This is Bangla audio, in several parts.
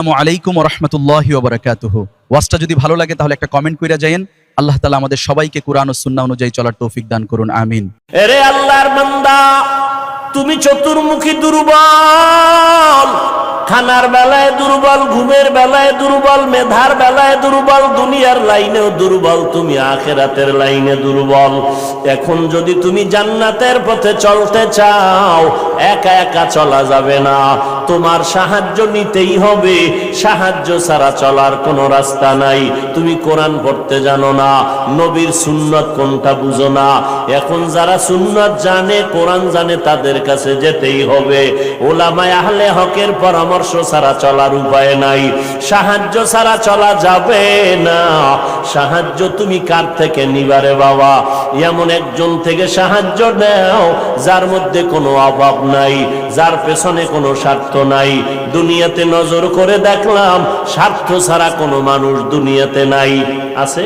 আসসালামু আলাইকুম ওয়া রাহমাতুল্লাহি ওয়া বারাকাতুহু। ওয়াজটা যদি ভালো লাগে তাহলে একটা কমেন্ট কইরা যায়েন। আল্লাহ তাআলা আমাদের সবাইকে কুরআন ও সুন্নাহ অনুযায়ী চলার তৌফিক দান করুন, আমিন। এরে আল্লাহর বান্দা, তুমি চতুর্মুখী দুর্বল, খানার বেলায় দুর্বল, ঘুমের বেলায় দুর্বল, মেধার বেলায় দুর্বল, দুনিয়ার লাইনেও দুর্বল, তুমি আখিরাতের লাইনে দুর্বল। এখন যদি তুমি জান্নাতের পথে চলতে চাও, একা একা চলা যাবে না, তোমার সাহায্য নিতেই হবে। সাহায্য ছাড়া চলার কোনো রাস্তা নাই। তুমি কোরআন পড়তে জানো না, নবীর সুন্নাত কোনটা বুঝো না। এখন যারা সুন্নাত জানে, কোরআন জানে, তাদের কাছে যেতেই হবে। ওলামায়ে আহলে হকের পরামর্শ ছাড়া চলার উপায় নাই। সাহায্য ছাড়া চলা যাবে না। সাহায্য তুমি কার থেকে নিবারে বাবা? এমন একজন থেকে সাহায্য নাও যার মধ্যে কোনো অভাব নাই, যার পেছনে কোনো স্বার্থ নাই। দুনিয়াতে নজর করে দেখলাম স্বার্থ ছাড়া কোনো মানুষ দুনিয়াতে নাই। আছে?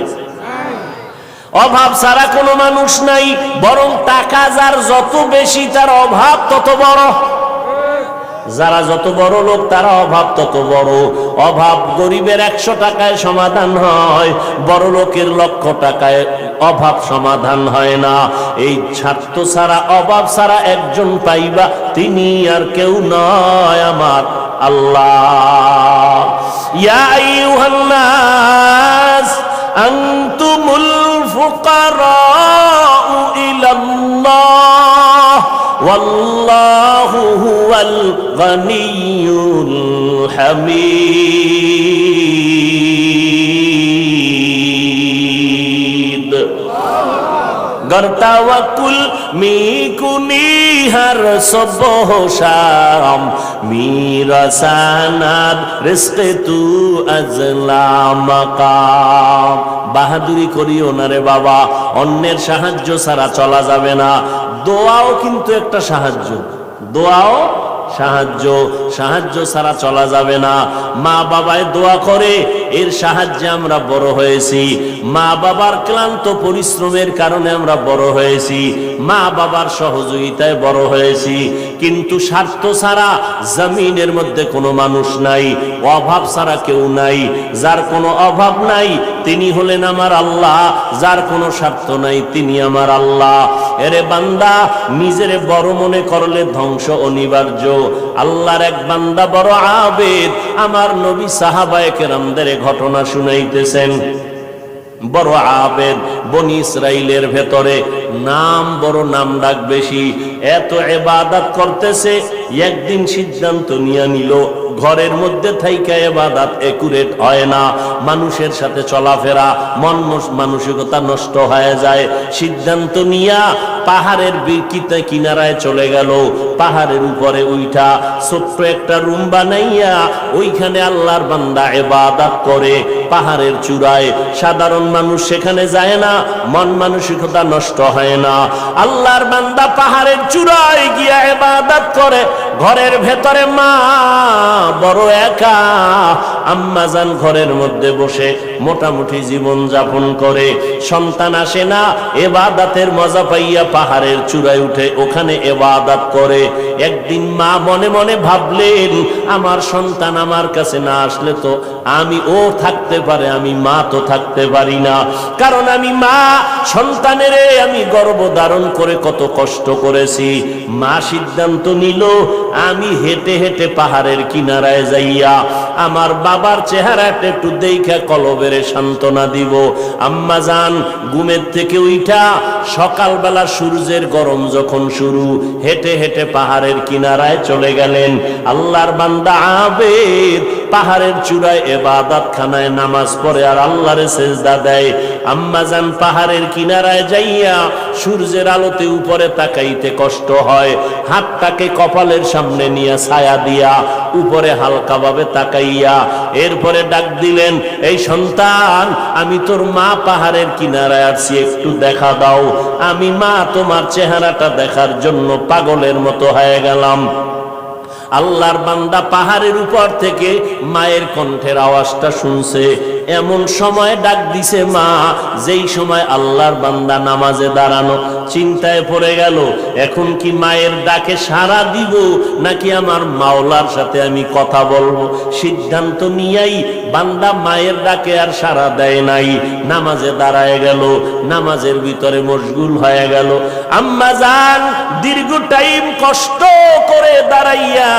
অভাব ছাড়া কোনো মানুষ নাই। বরং টাকা যার যত বেশি, তার অভাব তত বড়। যারা যত বড় লোক, তারা অভাব তত বড়। অভাব গরিবের 100 টাকায় সমাধান হয়, বড় লোকের 1,00,000 টাকায় অভাব সমাধান হয় না। এই স্বার্থ ছাড়া, অভাব ছাড়া একজন পাইবা, তিনি আর কেউ নয়, আমার আল্লাহ। ইয়া আইয়ুহান নাস আনতুমুল ফুকারাউ ইলাল্লাহ ওয়াল্লাহু হুয়াল গনিয়্যুল হামিদ। गर तवक्कुल मी कुनी हर सुबह शाम, मेरा सनद रिज़्क़ तू अज़ला मकाम। বাহাদুরি করিও না রে বাবা, অন্যের সাহায্য ছাড়া চলা যাবে না। দোয়াও কিন্তু একটা সাহায্য, দোয়াও সাহায্য। সাহায্য ছাড়া চলা যাবে না। মা বাবায় দোয়া করে, এর সাহায্যে আমরা বড় হয়েছি। মা বাবার ক্লান্ত পরিশ্রমের কারণে আমরা বড় হয়েছি, মা বাবার সহযোগিতায় বড় হয়েছি। কিন্তু স্বার্থ ছাড়া জমিনের মধ্যে কোনো মানুষ নাই, অভাব ছাড়া কেউ নাই। যার কোনো অভাব নাই তিনি হলেন আমার আল্লাহ, যার কোনো স্বার্থ নাই তিনি আমার আল্লাহ। এরে বান্দা, নিজেরে বড় মনে করলে ধ্বংস অনিবার্য। আল্লাহর এক বান্দা বড় আবেদ, আমার নবী সাহাবায়ে কেরামদের ঘটনা শুনাইতেছেন। বড় আবেদ, বনি ইসরাইলের ভেতরে নাম বড়, নাম ডাক বেশি, এত ইবাদত করতেছে। একদিন সিদ্ধান্ত নিয়ে নিল, ঘরের মধ্যে থাইকা ইবাদত একুরেট হয় না, মানুষের সাথে চলাফেরা, মন মানসিকতা নষ্ট হয়ে যায়। সিদ্ধান্ত নিয়া পাহাড়ের বিকিতে কিনারায় চলে গেল। পাহাড়ের উপরে উইঠা ছোট্ট একটা রুম বানাইয়া ওইখানে আল্লাহর বান্দা ইবাদত করে। পাহাড়ের চূড়ায় সাধারণ মানুষ সেখানে যায় না, মন মানসিকতা নষ্ট হয় না। আল্লাহর বান্দা পাহাড়ের চূড়ায় গিয়া ইবাদত করে। ঘরের ভেতরে মা বড় একা, আম্মা জান ঘরের মধ্যে বসে মোটামুটি জীবন যাপন করে। সন্তান আসে না, ইবাদতের মজা পাইয়া পাহাড়ের চূড়ায় উঠে ওখানে ইবাদত করে। একদিন মা মনে মনে ভাবলেন, আমার সন্তান আমার কাছে না আসলে তো আমি ও থাকতে পারে, আমি মা তো থাকতে পারি না। কারণ আমি মা, সন্তানের আমি গর্ভ ধারণ করে কত কষ্ট করেছি। মা সিদ্ধান্ত নিল, আমি হেঁটে হেঁটে পাহাড়ের কিনারায় যাইয়া আমার বাবার চেহারাটা একটু দেখা কলবের সান্ত্বনা দিব। আম্মা জান ঘুমের থেকে উঠা সকালবেলা সূর্যের গরম যখন শুরু, হেঁটে হেঁটে পাহাড়ের কিনারায় চলে গেলেন। আল্লাহর বান্দা আবেদ পাহাড়ের চূড়ায় ইবাদত খানায় নামাজ পড়ে আর আল্লাহরে সেজদা দেয়। আম্মা জান পাহাড়ের কিনারায় যাইয়া সূর্যের আলোতে উপরে তাকাইতে কষ্ট হয়, হাতটাকে কপালের সামনে নিয়ে ছায়া দিয়া উপরে হালকাভাবে তাকাইয়া এরপরে ডাক দিলেন, এই সন্তান, আমি তোর মা পাহাড়ের কিনারায় আসছি, একটু দেখা দাও। আমি মা তোমার চেহারাটা দেখার জন্য পাগলের মতো হয়ে গেলাম। আল্লাহর বান্দা পাহাড়ের উপর থেকে মায়ের কণ্ঠের আওয়াজটা শুনছে। এমন সময় ডাক দিছে মা, যেই সময় আল্লাহর বান্দা নামাজে দাঁড়ানো। চিন্তায় পড়ে গেল, এখন কি মায়ের ডাকে সাড়া দিব নাকি আমার মাওলার সাথে আমি কথা বলবো। সিদ্ধান্ত নিয়েই বান্দা মায়ের ডাকে আর সাড়া দেয় নাই, নামাজে দাঁড়ায় গেল, নামাজের ভিতরে মশগুল হয়ে গেল। আম্মা জান দীর্ঘ টাইম কষ্ট করে দাঁড়াইয়া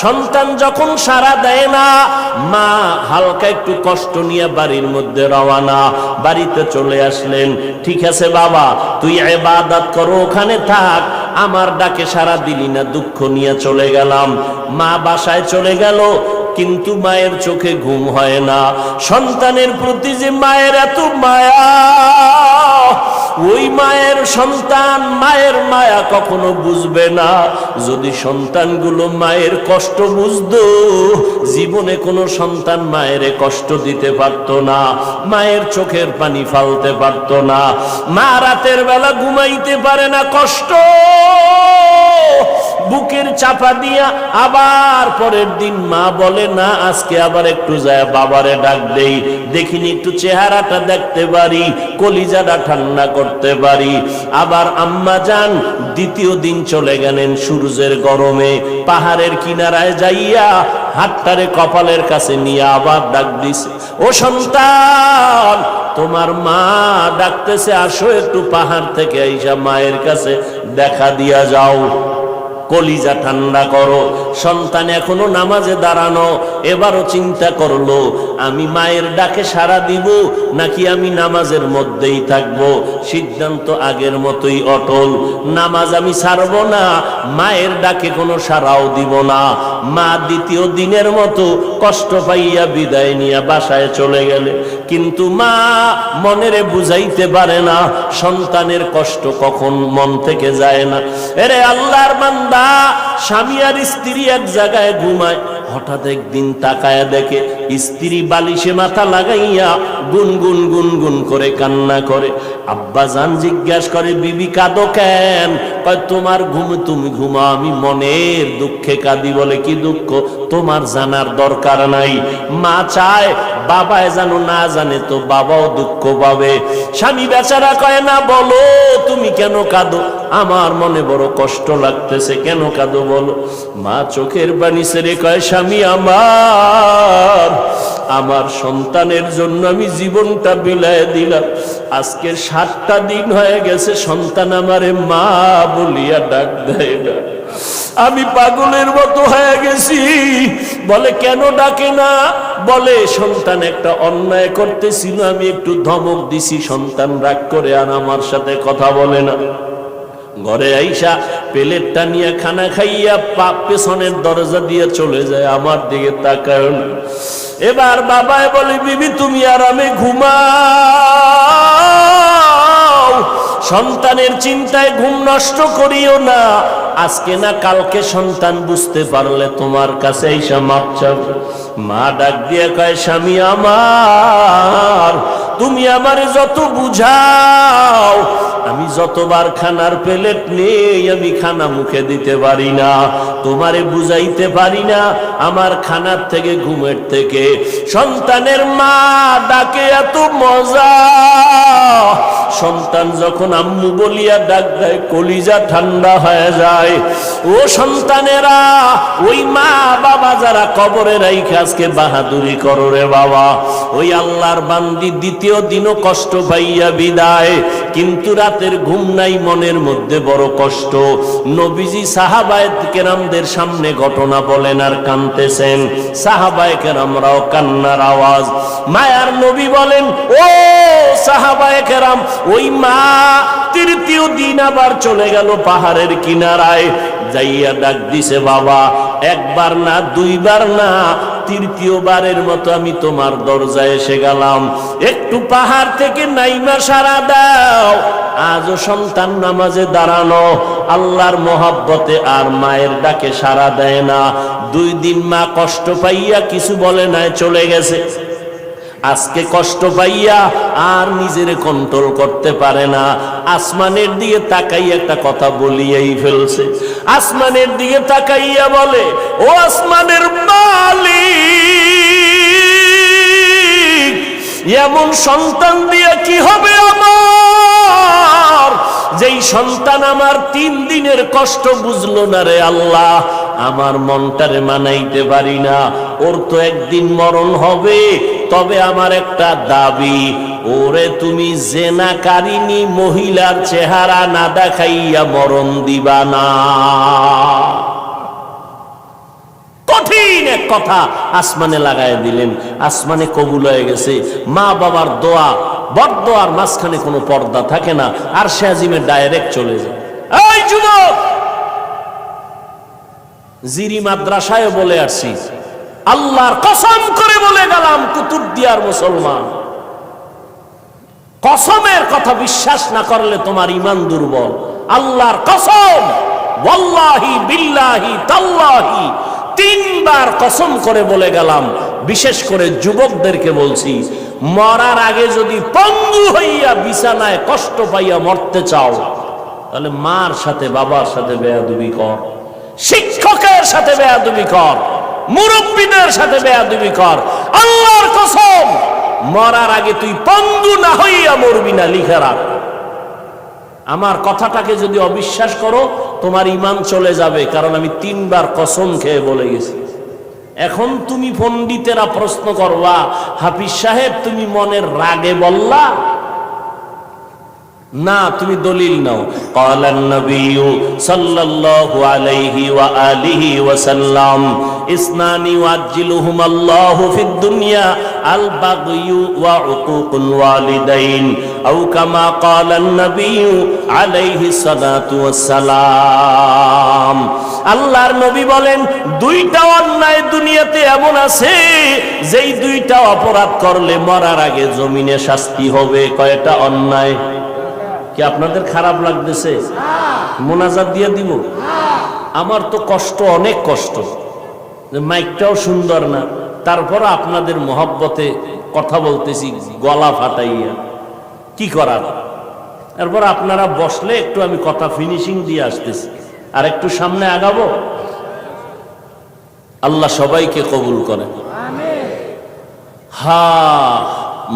সন্তান যখন সাড়া দেয় না, মা হালকা একটু কষ্ট নিয়ে বাড়ির মধ্যে রওয়ানা। বাড়িতে চলে আসলেন, ঠিক আছে বাবা তুই ইবাদত করো, ওখানে থাক, আমার ডাকে সাড়া দিলি না, দুঃখ নিয়ে চলে গেলাম। মা বাসায় চলে গেল, কিন্তু মায়ের চোখে ঘুম হয় না। সন্তানের প্রতি যে মায়ের এত মায়া, ওই মায়ের সন্তান মায়ের মায়া কখনো বুঝবে না। যদি সন্তানগুলো মায়ের কষ্ট বুঝতো, জীবনে কোনো সন্তান মায়ের কষ্ট দিতে পারত না, মায়ের চোখের পানি ফালতে পারত না। মা রাতের বেলা ঘুমাইতে পারে না, কষ্ট বুকের চাপা দিয়া। আবার পরের দিন মা বলে না আজকে আবার একটু যায় বাবারে ডাক দেই, দেখিনি একটু চেহারাটা দেখতে পারি, কলিজাটা ঠান্ডা করতে পারি। আবার আম্মা যান দ্বিতীয় দিন চলে গেলেন সূর্যের গরমে, পাহাড়ের কিনারায় যাইয়া হাতটারে কপালের কাছে নিয়ে আবার ডাক দিছে, ও সন্তান তোমার মা ডাকতেছে, আসো একটু পাহাড় থেকে আইসা মায়ের কাছে দেখা দিয়া যাও, কলিজা ঠান্ডা করো। সন্তান এখনো নামাজে দাঁড়ানো, এবারও চিন্তা করলো আমি মায়ের ডাকে সাড়া দিব নাকি আমি নামাজের মধ্যেই থাকবো। সিদ্ধান্ত আগের মতোই অটল, নামাজ আমি ছাড়বো না, মায়ের ডাকে কোনো সাড়াও দিব না। মা দ্বিতীয় দিনের মতো কষ্ট পাইয়া বিদায় নিয়ে বাসায় চলে গেলে, কিন্তু মা মনেরে বুঝাইতে পারে না সন্তানের কষ্ট কখন মন থেকে যায় না। এরে আল্লাহর বান্দা, স্বামী আর স্ত্রী এক জায়গায় ঘুমায়, হঠাৎ একদিন তাকায়া দেখে স্ত্রী বালিশে মাথা লাগাইয়া গুনগুন গুনগুন করে কান্না করে। আব্বা জান জিজ্ঞাসা করে, বিবি কাঁদো কেন? কয় তোমার ঘুম তুমি ঘুমা, আমি মনের দুঃখে কাঁদি। বলে কি দুঃখ? তোমার জানার দরকার নাই। মা চায় বাবায় জানো, না জানে তো বাবাও দুঃখ পাবে। স্বামী বেচারা কয় না, বলো তুমি কেন কাঁদো? আমার মনে বড় কষ্ট লাগতেছে। কেন কাঁদো বলো? মা চোখের পানি ছেড়ে কয়, স্বামী আমার সন্তানের জন্য আমি জীবনটা বিলায় দিলাম। আজকে 7টা দিন হয়ে গেছে সন্তান আমারে মা বলিয়া ডাক দেয় না, আমি পাগলের মতো হয়ে গেছি। বলে কেন ডাকে না? বলে সন্তান একটা অন্যায় করতেছিল, আমি একটু ধমক দিছি, সন্তান রাগ করে আর আমার সাথে কথা বলে না। ঘরে আইসা প্লেটটা নিয়ে খানা খাইয়া পেছনের দরজা দিয়ে চলে যায়, আমার দিকে তাকায় না। এবার বাবায় বলে, বিবি তুমি আরামে ঘুমাও, সন্তানের চিন্তায় ঘুম নষ্ট করিও না। আজকে না কালকে সন্তান বুঝতে পারলে তোমার কাছে আইসা মাপ চাবে। মা ডাক দিয়ে কয়, স্বামী আমার, তুমি আমারে যত বুঝাও, আমি যতবার খানার প্লেট নেই আমি খানা মুখে দিতে পারি না, তোমারে বুঝাইতে পারি না আমার খানার থেকে ঘুমের থেকে সন্তানের মা ডাকে এত মজা। সন্তান যখন আম্মু বলিয়া ডাক দেয়, কলিজা ঠান্ডা হয়ে যায়। ও সন্তানেরা, ওই মা বাবা যারা কবরে রাইখে আজকে বাহাদুরি করো রে বাবা, ওই আল্লাহর বান্দি দ্বিতীয় দিনও কষ্ট পাইয়া বিদায়, কিন্তু রাতের ঘুম নাই, মনের মধ্যে বড় কষ্ট। নবীজি সাহাবায়ে কেরামদের সামনে ঘটনা বলেন আর কাঁদতেছেন। সাহাবায়ে কেরামরাও কান্নার আওয়াজ। মায়ার নবী বলেন, ও সাহাবায়ে কেরাম, ওই মা তৃতীয় দিন আবার চলে গেল পাহাড়ের কিনারায়, যাইয়া ডাক দিছে, বাবা একবার না দুইবার না, তৃতীয়বারের মতো আমি তোমার দরজায় এসে গেলাম, একটু পাহাড় থেকে নাইমা সারা দাও। আজও সন্তান নামাজে দাঁড়ানো, আল্লাহর মহব্বতে আর মায়ের ডাকে সারা দেয় না। 2 দিন মা কষ্ট পাইয়া কিছু বলে নাই, চলে গেছে। আজকে কষ্ট পাইয়া আর নিজের কন্ট্রোল করতে পারে না, আসমানের দিকে তাকাই একটা কথা বলিয়াই ফেলছে। আসমানের দিকে তাকাইয়া বলে, ও আসমানের মালিক, এমন সন্তান দিয়ে কি হবে আমার, যেই সন্তান আমার 3 দিনের কষ্ট বুঝলো না রে আল্লাহ, আমার মনটারে মানাইতে পারি না, ওর তো একদিন মরণ হবে, তবে আমার একটা দাবি, ওরে তুমি জেনাকারিনী মহিলার চেহারা না দেখাইয়া মরণ দিবা না। কঠিন এক কথা আসমানে লাগায় দিলেন, আসমানে কবুল হয়ে গেছে। মা বাবার দোয়া, বড়দোয়ার মাঝখানে কোনো পর্দা থাকে না, আর সে আজিমে ডাইরেক্ট চলে যায়। এই যুবক, জিরি মাদ্রাসায় বলে আসছি, আল্লাহর কসম করে বলে গেলাম, কুতুবদিয়ার মুসলমান, কসমের কথা বিশ্বাস না করলে তোমার ঈমান দুর্বল। আল্লাহর কসম, ওয়াল্লাহি বিল্লাহি তাল্লাহি, 3 বার কসম করে বলে গেলাম, বিশেষ করে যুবকদেরকে বলছি, মরার আগে যদি পঙ্গু হইয়া বিছানায় কষ্ট পাইয়া মরতে চাও, তাহলে মার সাথে বাবার সাথে বেয়াদবি কর, শিক্ষকের সাথে বেয়াদবি কর, মুরব্বীদের সাথে বেয়াদবি কর। আল্লাহর কসম, মরার আগে তুই পঙ্গু না হইয়া মরবি না, লিখে রাখ। আমার কথাটাকে যদি অবিশ্বাস করো, তোমার ঈমান চলে যাবে, কারণ আমি 3 বার কসম খেয়ে বলে গেছি। এখন তুমি পণ্ডিতেরা প্রশ্ন করবা, হাফিজ সাহেব তুমি মনের রাগে বললা না, তুমি দলিল নাও। ক্বালান নবিয়্যু সাল্লাল্লাহু আলাইহি ওয়া আলিহি ওয়া সাল্লাম, ইসনানি ওয়াজ্জিলুহুমাল্লাহু ফিদ দুনিয়া আল বাগয়ু ওয়া উকুকুল ওয়ালিদাইন, আও কামা ক্বালান নবিয়্যু আলাইহি সালাতু ওয়াস সালাম। আল্লাহর নবী বলেন, 2টা অন্যায় দুনিয়াতে এমন আছে, যেই 2টা অপরাধ করলে মরার আগে জমিনে শাস্তি হবে। কয়টা অন্যায়? কি আপনাদের খারাপ লাগতেছে? মোনাজাত দিয়ে দিব? আমার তো কষ্ট, অনেক কষ্ট, মাইকটাও সুন্দর না, তারপর আপনাদের মহব্বতে কথা বলতেছি গলা ফাটাইয়া, কি করার। তারপর আপনারা বসলে একটু আমি কথা ফিনিশিং দিয়ে আসতেছি, আর একটু সামনে আগাবো। আল্লাহ সবাইকে কবুল করে। হ্যাঁ,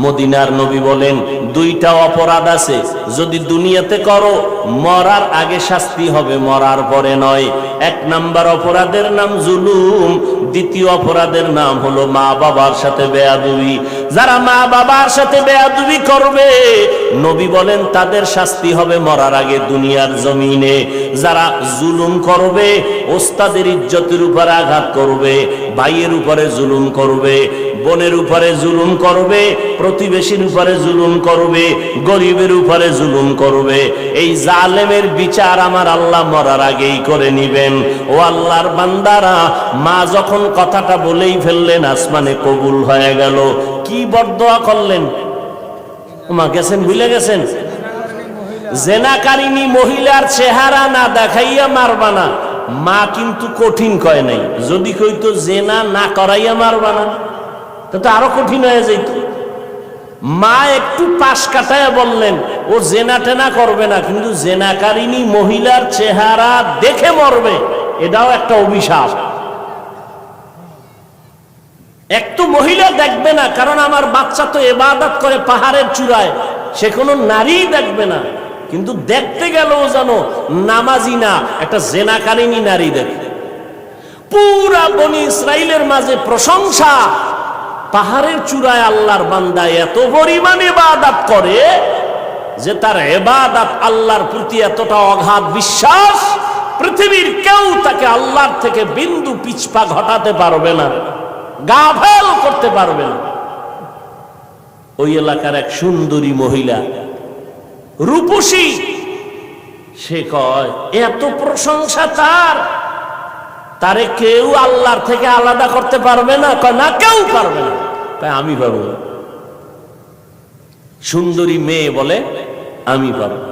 মদিনার নবী বলেন, 2টা অপরাধ আছে, যদি দুনিয়াতে করো মরার আগে শাস্তি হবে, মরার পরে নয়। 1 নাম্বার অপরাধের নাম জুলুম, 2য় অপরাধের নাম হলো মা বাবার সাথে বেয়াদবি। যারা মা বাবার সাথে বেয়াদবি করবে, নবী বলেন তাদের শাস্তি হবে মরার আগে দুনিয়ার জমিনে। যারা জুলুম করবে, ওস্তাদের ইজ্জতের উপরে আঘাত করবে, ভাইয়ের উপরে জুলুম করবে, বোনের উপরে জুলুম করবে, প্রতিবেশীর উপরে জুলুম করবে, গরিবের উপরে জুলুম করবে, এই জালেমের বিচার আমার আল্লাহ মরার আগেই করে নিবেন। ও আল্লাহর বান্দারা, মা যখন কথাটা বলেই ফেললেন, আসমানে কবুল হয়ে গেল। কি বরদোয়া করলেন? মা গেছেন, ভুলে গেছেন? জেনাকারিনী মহিলার চেহারা না দেখাইয়া মারবা না। মা কিন্তু কঠিন কয় নাই, যদি কইতো জেনা না করাইয়া মারবা না, তো আরো কঠিন হয়ে যেত। মা একটু পাশ কাটায় বললেন, ও জেনা টেনা করবে না, কিন্তু জেনাকারিনী মহিলার চেহারা দেখে মরবে, এটাও একটা অভিশাপ। একটু মহিলা দেখবে না, কারণ আমার বাচ্চা তো ইবাদত করে পাহাড়ের চূড়ায়, সে কোনো নারী দেখবে না, কিন্তু দেখতে গেলেও জানো নামাজি না, একটা জেনাকারিনী নারী দেখবে। পুরা বনি ইসরাইলের মাঝে প্রশংসা, পাহাড়ের চূড়ায় আল্লাহর বান্দা এত পরিমাণ ইবাদত করে যে তার ইবাদত আল্লাহর প্রতি এতটা অগাধ বিশ্বাস, পৃথিবীর কেউ তাকে আল্লাহর থেকে বিন্দু পিছপা ঘটাতে পারবে না, গাফেল করতে পারবে না। ওই এলাকার এক সুন্দরী মহিলা, রূপসী, সে কয় এত প্রশংসা তার, তারে কেউ আল্লাহর থেকে আলাদা করতে পারবে না। কয় না, কেউ পারবে না। তাই আমি পারবো না। সুন্দরী মেয়ে বলে আমি পারবো।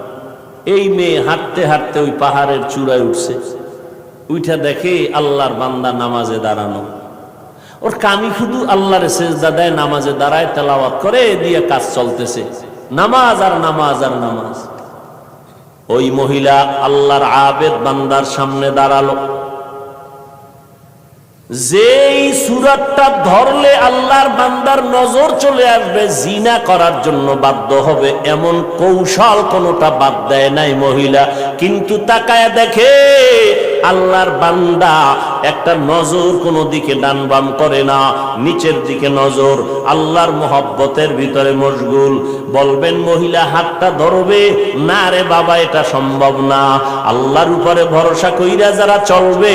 এই মেয়ে হাঁটতে হাঁটতে ওই পাহাড়ের চূড়ায় উঠছে, উঠা দেখে আল্লাহর বান্দা নামাজে দাঁড়ানো। ওর কামি শুধু আল্লাহর সেজদা দেয়, নামাজে দাঁড়ায়, তেলাওয়াত করে, দিয়ে কাজ চলতেছে, নামাজ আর নামাজ আর নামাজ। ওই মহিলা আল্লাহর আবেদ বান্দার সামনে দাঁড়ালো, যেই সূরাটা ধরলে আল্লাহর বান্দার নজর চলে আসবে, জিনা করার জন্য বাধ্য হবে, এমন কৌশল কোনটা বাদ দেয় নাই মহিলা। কিন্তু তাকায় দেখে আল্লাহর বান্দা একটা নজর কোনো দিকে ডান বাম করে না, নিচের দিকে নজর, আল্লাহর মোহাব্বতের ভিতরে মশগুল। বলবেন মহিলা হাতটা ধরবে না, রে বাবা এটা সম্ভব না। আল্লাহর উপরে ভরসা কইরা যারা চলবে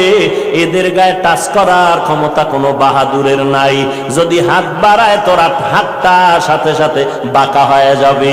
এদের গায়ে টাচ করার ক্ষমতা কোনো বাহাদুরের নাই। যদি হাত বাড়ায় তোরা হাতটা সাথে সাথে বাঁকা হয়ে যাবে।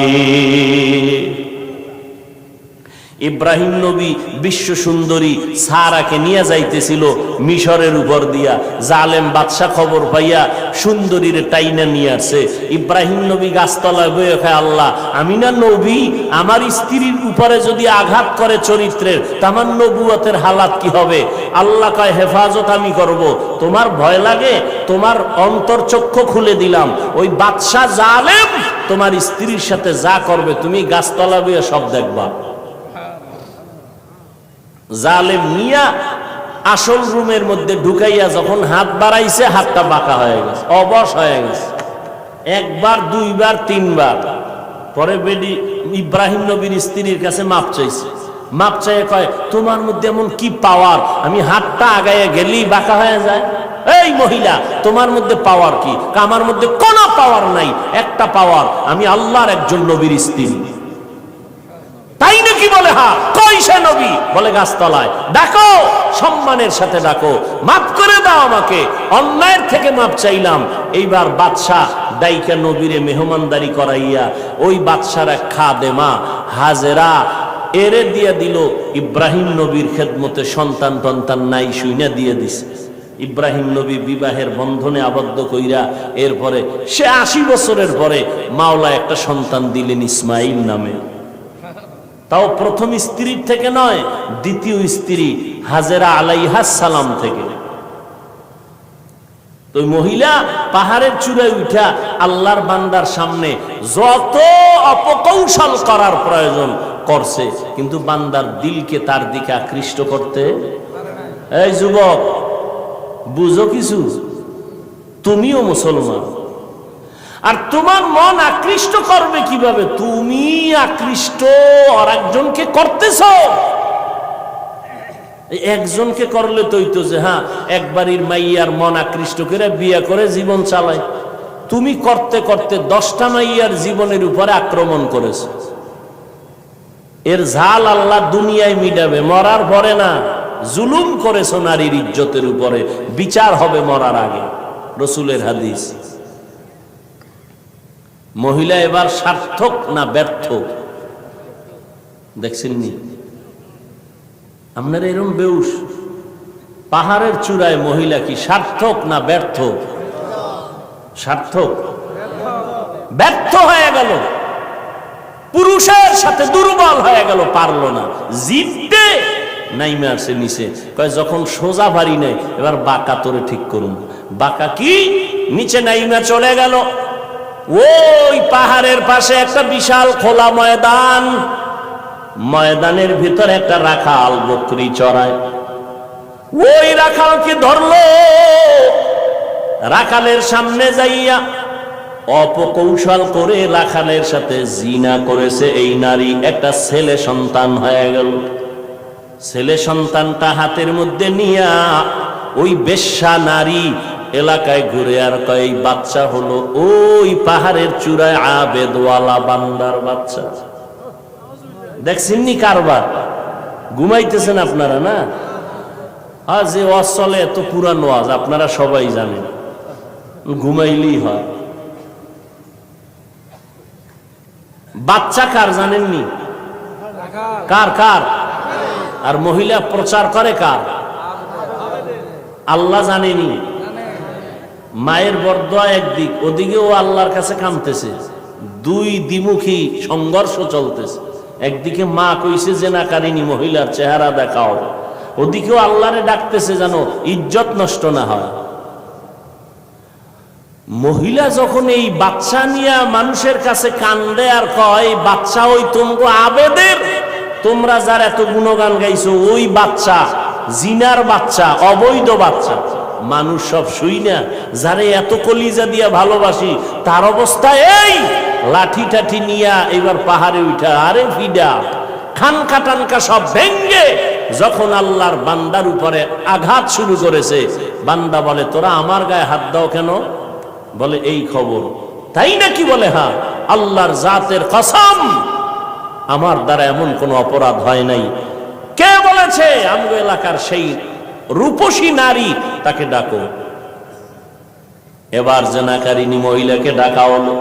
ইব্রাহিম নবী বিশ্ব সুন্দরী সারাকে নিয়ে যাইতেছিল মিশরের উপর দিয়া। জালেম বাদশা খবর পাইয়া সুন্দরীর টাইনা নিয়ে আসে। ইব্রাহিম নবী গাছতলায় বয়ে খায়, আল্লাহ আমি না নবী, আমার স্ত্রীর উপরে যদি আঘাত করে চরিত্রের, তামার নবুয়তের হালাত কি হবে? আল্লাহ কয় হেফাজত আমি করব, তোমার ভয় লাগে? তোমার অন্তর্চক্ষু খুলে দিলাম, ওই বাদশা জালেম তোমার স্ত্রীর সাথে যা করবে তুমি গাছতলা বয়ে সব দেখবা। জালেম মিয়া আসল রুমের মধ্যে ঢুকাইয়া যখন হাত বাড়াইছে, হাতটা বাঁকা হয়ে গেছে, অবশ হয়ে গেছে, একবার দুইবার তিনবার। পরে বেডি ইব্রাহিম নবীর স্ত্রীর কাছে মাপ চাইছে। মাপ চাইয়ে কয়, তোমার মধ্যে এমন কি পাওয়ার, আমি হাতটা আগাইয়া গেলেই বাঁকা হয়ে যায়? এই মহিলা, তোমার মধ্যে পাওয়ার কি? আমার মধ্যে কোনো পাওয়ার নাই, একটা পাওয়ার, আমি আল্লাহর একজন নবীর স্ত্রী। তাই নাকি? বলে হ্যাঁ। কই সে নবী? বলে গাছতলায়। ডাকো, সম্মানের সাথে ডাকো, মাফ করে দাও আমাকে, অন্যায়ের থেকে মাপ চাইলাম। এইবার বাদশাহ ডাইকা নবীরে মেহমানদারি করাইয়া ওই বাদশার এক খাদেমা হাজেরা এরে দিয়ে দিল ইব্রাহিম নবীর খেদমতে। সন্তান টন্তান নাই, শুইনা দিয়ে দিছে। ইব্রাহিম নবী বিবাহের বন্ধনে আবদ্ধ কইরা এরপরে সে 80 বছরের পরে মাওলা একটা সন্তান দিলেন ইসমাইল নামে। তাও প্রথম স্ত্রীর থেকে নয়, দ্বিতীয় স্ত্রী হাজেরা আলাইহাস সালাম থেকে। তো মহিলা পাহাড়ের চূড়ায় উঠা আল্লাহর বান্দার সামনে যত অপকৌশল করার প্রয়োজন করছে, কিন্তু বান্দার দিলকে তার দিকে আকৃষ্ট করতে। এই যুবক, বুঝো কিছু, তুমিও মুসলমান, আর তোমার মন আকৃষ্ট করবে কিভাবে? তুমি আকৃষ্ট আর একজনকে করতেছ। একজনকে করলে তো যে হ্যাঁ একবারই মাইয়ার মন আকৃষ্ট করে বিয়ে করে জীবন চালায়। তুমি করতে করতে 10টা মাইয়ার জীবনের উপরে আক্রমণ করেছ। এর ঝাল আল্লাহ দুনিয়ায় মিটাবে, মরার পরে না। জুলুম করেছ নারীর ইজ্জতের উপরে, বিচার হবে মরার আগে, রসুলের হাদিস। মহিলা এবার সার্থক না ব্যর্থ দেখছেননি? আপনারা এরকম বেউস, পাহাড়ের চূড়ায় মহিলা কি সার্থক না ব্যর্থ? সার্থক। ব্যর্থ হয়ে গেল, পুরুষের সাথে দুর্বল হয়ে গেল, পারলো না, জিততে নাইমে আসে নিচে। কয় যখন সোজা পারি নাই, এবার বাঁকা তোরে ঠিক করুন। বাঁকা কি? নিচে নাইমা চলে গেল। ওই পাহাড়ের পাশে একটা বিশাল খোলা ময়দান, ময়দানের ভিতরে একটা রাখাল বকরি চড়ায়। ওই রাখালকে ধরলো, রাখালের সামনে যাইয়া অপকৌশল করে রাখালের সাথে জিনা করেছে এই নারী। একটা ছেলে সন্তান হয়ে গেল। ছেলে সন্তানটা হাতের মধ্যে নিয়া ওই বেশ্যা নারী এলাকায় ঘুরে আর কয় বাচ্চা হলো ওই পাহাড়ের চূড়ায় আবেদওয়ালা বান্দার বাচ্চা। দেখছেননি কারবার? ঘুমাইতেছেন আপনারা না? আজ যে ওয়াজ চলে এত পুরান ওয়াজ, আপনারা সবাই জানেন, ঘুমাইলেই হয়। বাচ্চা কার জানেননি? কার কার? আর মহিলা প্রচার করে কার? আল্লাহ জানেনি। মায়ের বরদোয়া একদিক, ওদিকেও আল্লাহর কাছে কামতেছে, দুই দ্বিমুখী সংঘর্ষ চলতেছে। একদিকে মা কইছে যে না কারিনী মহিলার চেহারা দেখাও, ওদিকেও আল্লাহরে ডাকতেছে যেন ইজ্জত নষ্ট না হয়। মহিলা যখন এই বাচ্চা নিয়ে মানুষের কাছে কান্দে আর কয় বাচ্চা ওই তোমরা আবেদের, তোমরা যার এত গুণগান গাইছো ওই বাচ্চা, জিনার বাচ্চা, অবৈধ বাচ্চা। মানুষ সব শুই না, যারে এত কলিজা দিয়া ভালোবাসি তার অবস্থা এই, লাঠি টাঠি নিয়া এবার পাহাড়ে উঠা, আরে ফিডা খানকা টানকা সব ভেঙ্গে যখন আল্লাহর বান্দার উপরে আঘাত শুরু করেছে, বান্দা বলে তোরা আমার গায়ে হাত দাও কেন? বলে এই খবর। তাই নাকি? বলে হ্যাঁ, আল্লাহর জাতের কসম আমার দ্বারা এমন কোন অপরাধ হয় নাই। কে বলেছে? আমগো এলাকার সেই রূপসী নারী, তাকে ডাকো। এবার জেনাকারিনী মহিলাকে ডাকা হলো।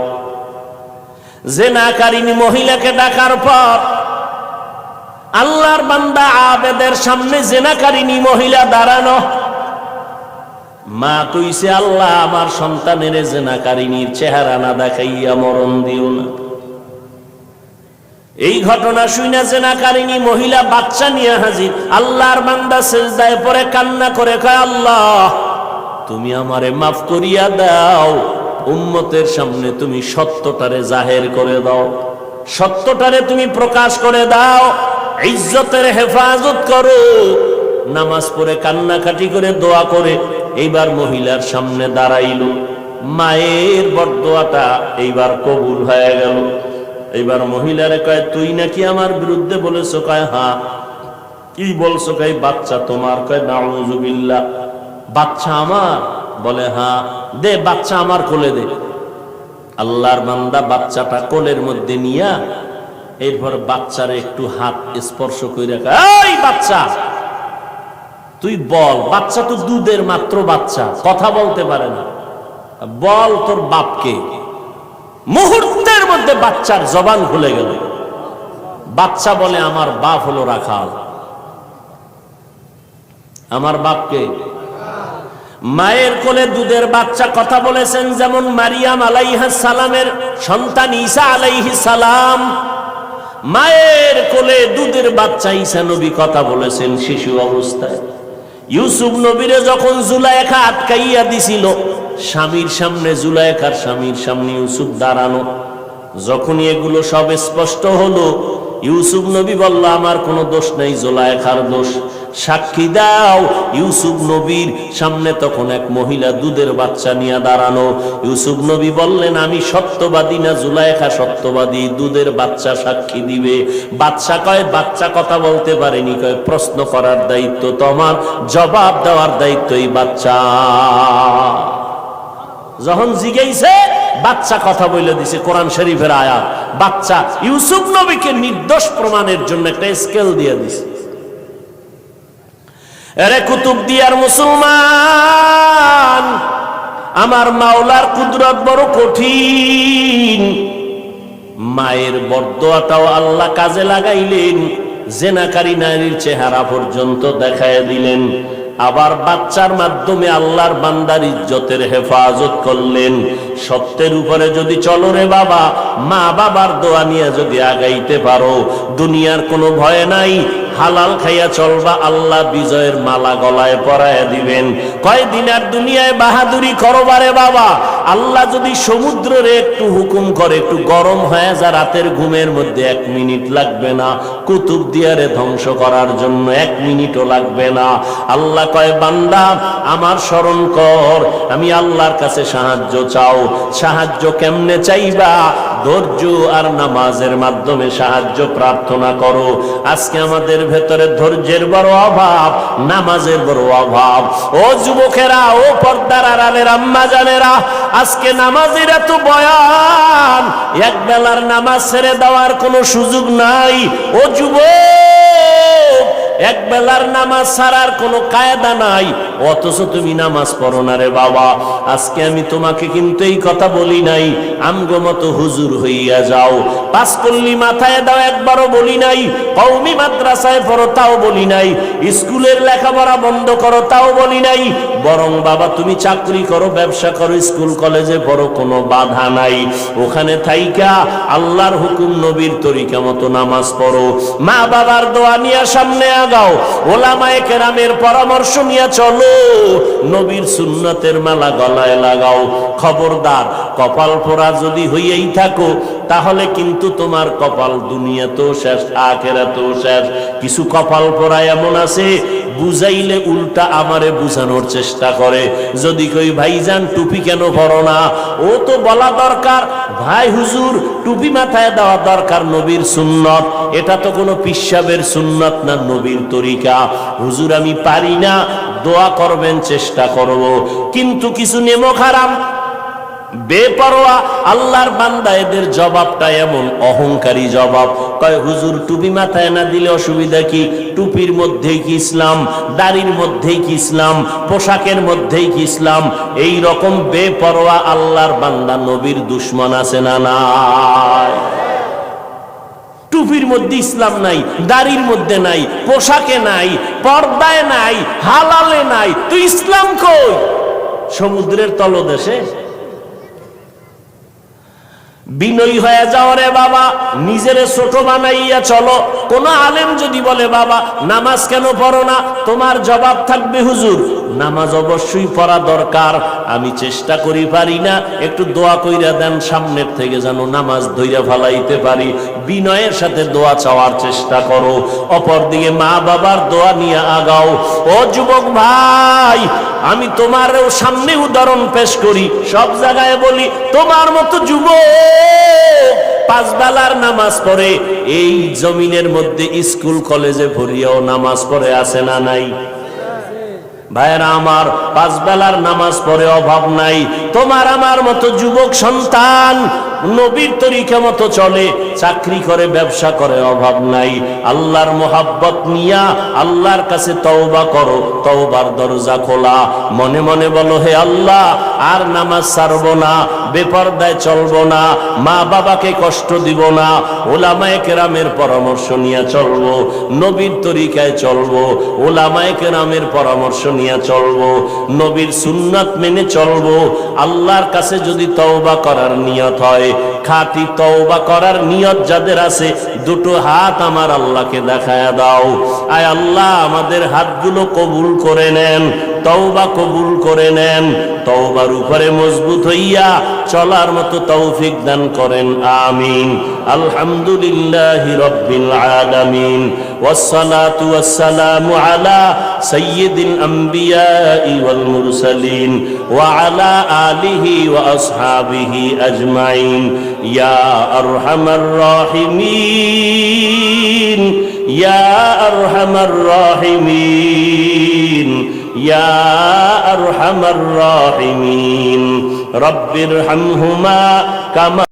জেনাকারিনী মহিলাকে ডাকার পর আল্লাহর বান্দা আবেদের সামনে জেনাকারিনী মহিলা দাঁড়ানো। মা কইছে, আল্লাহ আমার সন্তানের জেনাকারিনীর চেহারা না দেখাইয়া মরণ দিও না। এই ঘটনা শুনে জেনাকারিনী মহিলা বাচ্চা নিয়ে হাজির। আল্লাহর বান্দা সিজদায় পড়ে কান্না করে কয়, আল্লাহ তুমি আমারে মাফ করিয়া দাও, উম্মতের সামনে তুমি সত্যটারে জাহের করে দাও, সত্যটারে তুমি প্রকাশ করে দাও, ইজ্জতের হেফাজত করো। নামাজ পড়ে কান্নাকাটি করে দোয়া করে এইবার মহিলার সামনে দাঁড়াইল। মায়ের বরদোয়াটা এইবার কবুল হয়ে গেল। এইবার মহিলারে কয়, তুই নাকি আমার বিরুদ্ধে বলেছো? কয় হ্যাঁ। কি বলছো? কয় বাচ্চা তোমার। কয় নাউযুবিল্লাহ, বাচ্চা আমার? বলে হ্যাঁ। দে বাচ্চা আমার কোলে দে। আল্লাহর বান্দা বাচ্চাটা কোলের মধ্যে নিয়া এরপর বাচ্চারে একটু হাত স্পর্শ করে কয়, এই বাচ্চা তুই বল। বাচ্চা তো দুধের মাত্র বাচ্চা, কথা বলতে পারে না, বল তোর বাপকে। মুহূর্তের মধ্যে বাচ্চার জবান খুলে গেল। বাচ্চা বলে, আমার বাপ হলো রাখাল। আমার বাপকে? মায়ের কোলে দুধের বাচ্চা কথা বলেছেন, যেমন মারিয়াম আলাইহিস সালামের সন্তান ঈসা আলাইহিস সালাম। মায়ের কোলে দুধের বাচ্চা ঈসা নবী কথা বলেছেন শিশু অবস্থায়। ইউসুফ নবীরে যখন জুলাইখা আটকাইয়া দিছিল, স্বামীর সামনে জুলাইখার স্বামীর সামনে ইউসুফ দাঁড়ানো। যখনই এগুলো সব স্পষ্ট হলো, ইউসুফ নবী বলল, আমার কোনো দোষ নেই, জুলাইখার দোষ, সাক্ষী দাও। ইউসুফ নবীর সামনে তখন এক মহিলা দুধের বাচ্চা নিয়ে দাঁড়ানো। ইউসুফ নবী বললেন, আমি সত্যবাদী না জুলাইখা সত্যবাদী? দুধের বাচ্চা সাক্ষী দিবে। বাচ্চা কয়, বাচ্চা কথা বলতে পারেনি। কয় প্রশ্ন করার দায়িত্ব তোমার, জবাব দেওয়ার দায়িত্ব এই বাচ্চা। যখন জিজ্ঞাসা বাচ্চা কথা বলে দিছে, কোরআন শরীফের আয়াত। বাচ্চা ইউসুফ নবীকে নির্দোষ প্রমাণের জন্য একটা স্কেল দিয়ে দিছে। এরে কুতুবদিয়ার মুসলমান, আমার মাওলার কুদরত বড় কঠিন। মায়ের বরদোয়াটাও আল্লাহ কাজে লাগাইলেন, জেনাকারী নারীর চেহারা পর্যন্ত দেখায় দিলেন। আবার বাচ্চার মাধ্যমে আল্লাহর বান্দার ইজ্জতের হেফাজত করলেন। সত্যের উপরে যদি চলো রে বাবা, মা বাবার দোয়া নিয়ে যদি আগাইতে পারো, দুনিয়ার কোনো ভয় নাই, হালাল খাইয়া চলবা, আল্লাহ বিজয়ের মালা গলায় পরাইয়া দিবেন। কয়দিন আর দুনিয়ায় বাহাদুরি করবারে বাবা, আল্লাহ যদি সমুদ্রে একটু হুকুম করে, একটু গরম হয়ে যা, রাতের ঘুমের মধ্যে 1 মিনিট লাগবে না কুতুবদিয়ারে ধ্বংস করার জন্য, 1 মিনিটও লাগবে না। আল্লাহ কয়, বান্দা আমার স্মরণ কর, আমি আল্লাহর কাছে সাহায্য চাও। সাহায্য কেমনে চাইবা? ধৈর্য আর নামাজের মাধ্যমে সাহায্য প্রার্থনা করো। আজকে আমাদের ভেতরে ধৈর্যের বড় অভাব, নামাজের বড় অভাব। ও যুবকেরা, ও পর্দার আড়ালের আম্মা জানেরা, আজকে নামাজের এত বয়ান, এক বেলার নামাজ ছেড়ে দেওয়ার কোনো সুযোগ নাই। ও যুবক, এক বেলার নামাজ ছাড়ার কোনো কায়দা নাই, অথচ তুমি নামাজ পড়ো না রে বাবা। আজকে আমি তোমাকে কিন্তু এই কথা বলি নাই আমগো মতো হুজুর হইয়া যাও, 5 পল্লী মাথায় দাও একবারও বলি নাই, কওমি মাদ্রাসায় পড়ো তাও বলি নাই, স্কুলের লেখাপড়া বন্ধ করো তাও বলি নাই। বরং বাবা তুমি চাকরি করো, ব্যবসা করো, স্কুল কলেজে পড়ো, কোনো বাধা নাই। ওখানে থাইকা আল্লাহর হুকুম নবীর তরিকা মতো নামাজ পড়ো, মা বাবার দোয়া নিয়ে সামনে আগাও, ওলামায়ে কেরামের পরামর্শ নিয়ে চলো, নবীর সুন্নতের মালা গলায় লাগাও। খবরদার কপাল পোড়া যদি হইয়াই থাকো তাহলে কিন্তু তোমার কপাল দুনিয়াতেও শেষ, আখিরাতেও শেষ। কিছু কপাল পোড়া এমন আছে, বুঝাইলে উল্টা আমারে বুঝানোর চেষ্টা করে। যদি কই ভাইজান টুপি কেন পরো না, ও তো বলা দরকার ভাই হুজুর টুপি মাথায় দেওয়া দরকার, নবীর সুন্নত। এটা তো কোনো পিশাবের সুন্নত না, নবীর তরিকা। হুজুর আমি পারি না, দোয়া করবেন, চেষ্টা করব। কিন্তু কিছু নেমক হারাম, বেপরোয়া আল্লাহর বান্দা, এদের জবাবটা এমন অহংকারী জবাব। কয় হুজুর টুপি মাথায় না দিলে অসুবিধা কি? টুপির মধ্যেই কি ইসলাম? দাড়ির মধ্যেই কি ইসলাম? পোশাকের মধ্যেই কি ইসলাম? এই রকম বেপরোয়া আল্লাহর বান্দা নবীর দুশমন আছে না নাই? টুপির মধ্যে ইসলাম নাই, দাড়ির মধ্যে নাই, পোশাকে নাই, পর্দায় নাই, হালালে নাই, তুই ইসলাম কই? সমুদ্রের তলদেশে। বিনয়ী হয়ে যাও রে বাবা, নিজের ছোট বানাইয়া চলো। কোন আলেম যদি বলে বাবা নামাজ কেন পড়ো না, তোমার জবাব থাকবে হুজুর নামাজ অবশ্যই পড়া দরকার, আমি চেষ্টা করি পারি না, একটু দোয়া কইরা দেন সামনের থেকে যেন নামাজ ধইরা ফালাইতে পারি। বিনয়ের সাথে দোয়া চাওয়ার চেষ্টা করো। অপরদিকে মা বাবার দোয়া নিয়ে আগাও। ও যুবক ভাই, আমি তোমারও সামনে উদাহরণ পেশ করি, সব জায়গায় বলি তোমার মতো যুবক পাঁচ বেলার নামাজ পড়ে, এই জমিনের মধ্যে স্কুল কলেজে ভরিয়াও নামাজ পড়ে আছে না নাই? ভাইরা আমার, পাঁচ বেলার নামাজ পড়ে অভাব নাই। তোমার আমার মতো যুবক সন্তান নবীর তরিকা মতো চলে, চাকরি করে, ব্যবসা করে, অভাব নাই। আল্লাহর মোহাব্বত নিয়া আল্লাহর কাছে তওবা করো, তওবার দরজা খোলা। মনে মনে বলো হে আল্লাহ আর নামাজ ছাড়বো না, বেপরদায় চলবো না, মা বাবাকে কষ্ট দিব না, ওলামায়ে কেরামের পরামর্শ নিয়ে চলবো, নবীর তরিকায় চলবো, ওলামায়ে কেরামের পরামর্শ নিয়ে চলবো, নবীর সুন্নাত মেনে চলবো। আল্লাহর কাছে যদি তওবা করার নিয়ত হয়, খাঁটি তওবা করার নিয়ত যাদের আছে, দুটো হাত আমার আল্লাহকে দেখায়া দাও। আয় আল্লাহ আমাদের হাতগুলো কবুল করে নেন, তওবা কবুল করে নেন, তওবার উপরে মজবুত হইয়া চলার মতো তৌফিক দান করেন, আমিন। আলহামদুলিল্লাহি রাব্বিল আলামিন, ওয়াসসালাতু ওয়াসসালামু আলা সাইয়্যিদিল আমবিয়াই ওয়াল মুরসালিন ওয়া আলা আলিহি ওয়া আসহাবিহি আজমাইন। ইয়া আরহামার রাহিমিন, ইয়া আরহামার রাহিমিন, ইয়া আরহামার রাহিমিন। রব্বিরহামহুমা কামা